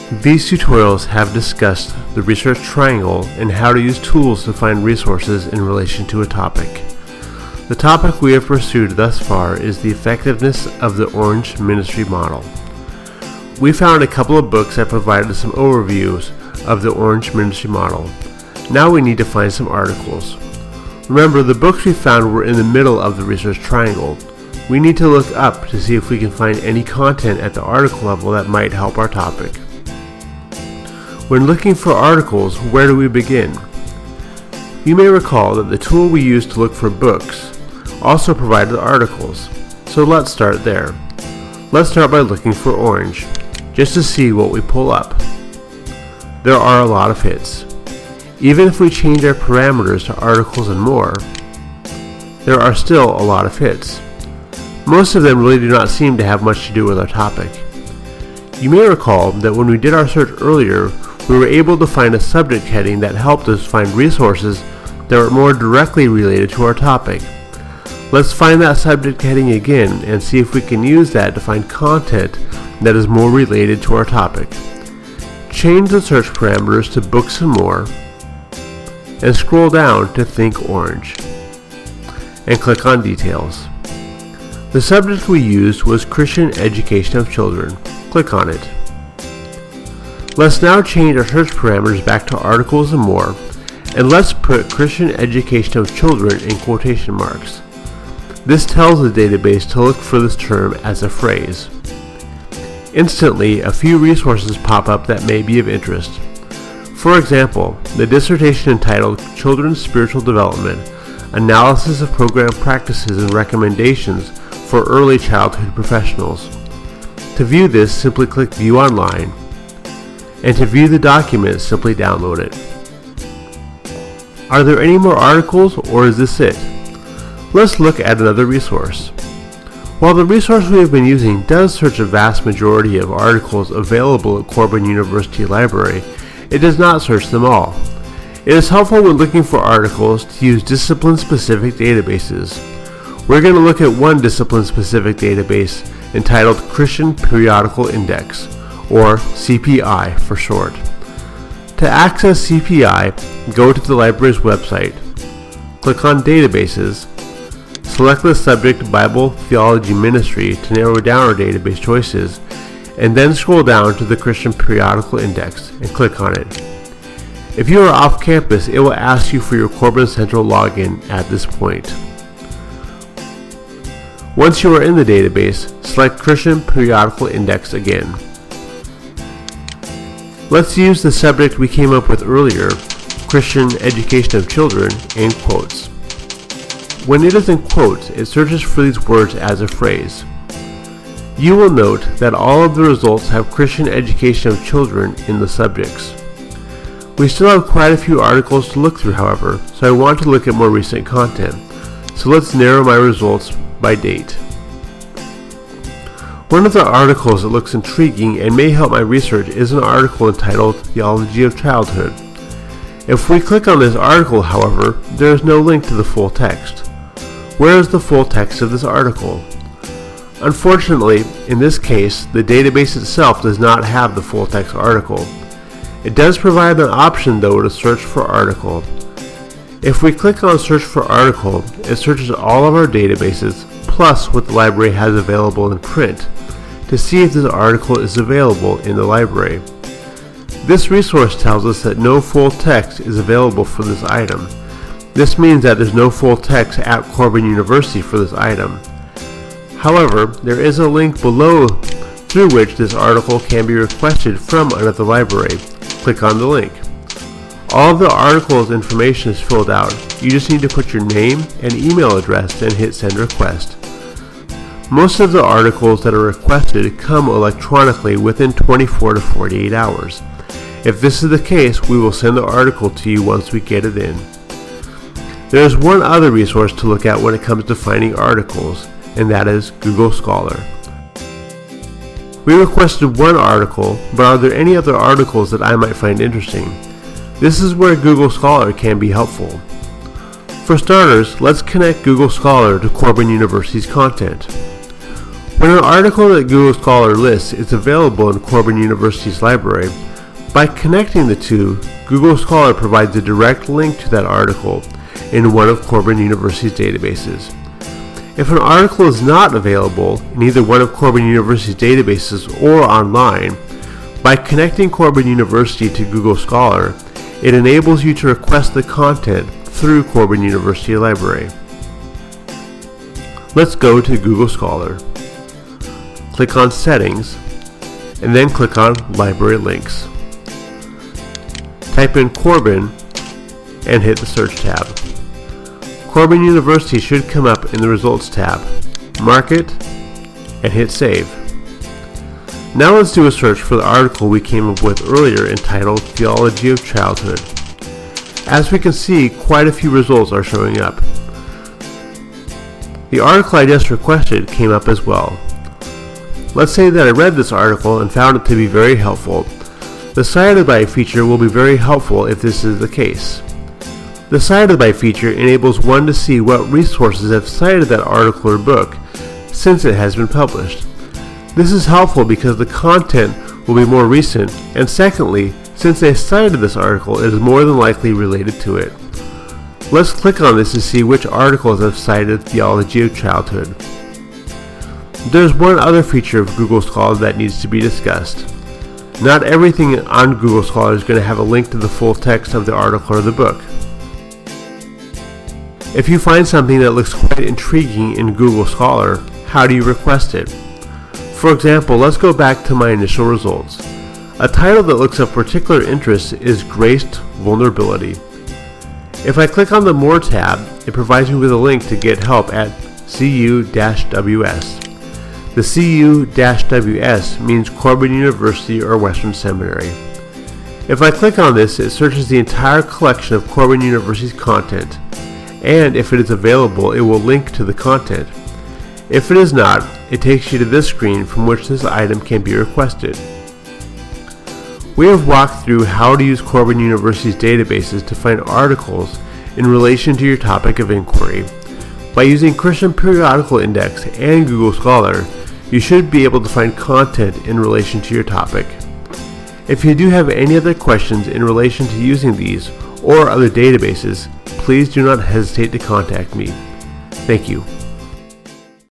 These tutorials have discussed the research triangle and how to use tools to find resources in relation to a topic. The topic we have pursued thus far is the effectiveness of the Orange Ministry Model. We found a couple of books that provided some overviews of the Orange Ministry Model. Now we need to find some articles. Remember, the books we found were in the middle of the research triangle. We need to look up to see if we can find any content at the article level that might help our topic. When looking for articles, where do we begin? You may recall that the tool we used to look for books also provided articles, so let's start there. Let's start by looking for Orange, just to see what we pull up. There are a lot of hits. Even if we change our parameters to articles and more, there are still a lot of hits. Most of them really do not seem to have much to do with our topic. You may recall that when we did our search earlier, we were able to find a subject heading that helped us find resources that were more directly related to our topic. Let's find that subject heading again and see if we can use that to find content that is more related to our topic. Change the search parameters to Books and More, and scroll down to Think Orange, and click on Details. The subject we used was Christian Education of Children. Click on it. Let's now change our search parameters back to Articles and More, and let's put Christian Education of Children in quotation marks. This tells the database to look for this term as a phrase. Instantly, a few resources pop up that may be of interest. For example, the dissertation entitled Children's Spiritual Development, Analysis of Program Practices and Recommendations for Early Childhood Professionals. To view this, simply click View Online, and to view the document, simply download it. Are there any more articles, or is this it? Let's look at another resource. While the resource we have been using does search a vast majority of articles available at Corban University Library, it does not search them all. It is helpful when looking for articles to use discipline-specific databases. We're going to look at one discipline-specific database entitled Christian Periodical Index, or CPI for short. To access CPI, go to the library's website, click on Databases, select the subject Bible Theology Ministry to narrow down our database choices, and then scroll down to the Christian Periodical Index and click on it. If you are off campus, it will ask you for your Corban Central login at this point. Once you are in the database, select Christian Periodical Index again. Let's use the subject we came up with earlier, Christian Education of Children, in quotes. When it is in quotes, it searches for these words as a phrase. You will note that all of the results have Christian Education of Children in the subjects. We still have quite a few articles to look through, however, so I want to look at more recent content. So let's narrow my results by date. One of the articles that looks intriguing and may help my research is an article entitled Theology of Childhood. If we click on this article, however, there is no link to the full text. Where is the full text of this article? Unfortunately, in this case, the database itself does not have the full text article. It does provide an option though to search for article. If we click on Search for Article, it searches all of our databases plus what the library has available in print to see if this article is available in the library. This resource tells us that no full text is available for this item. This means that there's no full text at Corban University for this item. However, there is a link below through which this article can be requested from another library. Click on the link. All of the article's information is filled out. You just need to put your name and email address and hit Send Request. Most of the articles that are requested come electronically within 24 to 48 hours. If this is the case, we will send the article to you once we get it in. There is one other resource to look at when it comes to finding articles, and that is Google Scholar. We requested one article, but are there any other articles that I might find interesting? This is where Google Scholar can be helpful. For starters, let's connect Google Scholar to Corban University's content. When an article that Google Scholar lists is available in Corban University's library, by connecting the two, Google Scholar provides a direct link to that article in one of Corban University's databases. If an article is not available in either one of Corban University's databases or online, by connecting Corban University to Google Scholar, it enables you to request the content through Corban University Library. Let's go to Google Scholar. Click on Settings, and then click on Library Links. Type in Corban and hit the Search tab. Corban University should come up in the Results tab. Mark it and hit Save. Now let's do a search for the article we came up with earlier entitled Theology of Childhood. As we can see, quite a few results are showing up. The article I just requested came up as well. Let's say that I read this article and found it to be very helpful. The Cited By feature will be very helpful if this is the case. The Cited By feature enables one to see what resources have cited that article or book since it has been published. This is helpful because the content will be more recent, and secondly, since they cited this article, it is more than likely related to it. Let's click on this to see which articles have cited Theology of Childhood. There's one other feature of Google Scholar that needs to be discussed. Not everything on Google Scholar is going to have a link to the full text of the article or the book. If you find something that looks quite intriguing in Google Scholar, how do you request it? For example, let's go back to my initial results. A title that looks of particular interest is Graced Vulnerability. If I click on the More tab, it provides me with a link to get help at CU-WS. The CU-WS means Corban University or Western Seminary. If I click on this, it searches the entire collection of Corban University's content, and if it is available, it will link to the content. If it is not, it takes you to this screen from which this item can be requested. We have walked through how to use Corban University's databases to find articles in relation to your topic of inquiry. By using Christian Periodical Index and Google Scholar, you should be able to find content in relation to your topic. If you do have any other questions in relation to using these or other databases, please do not hesitate to contact me. Thank you.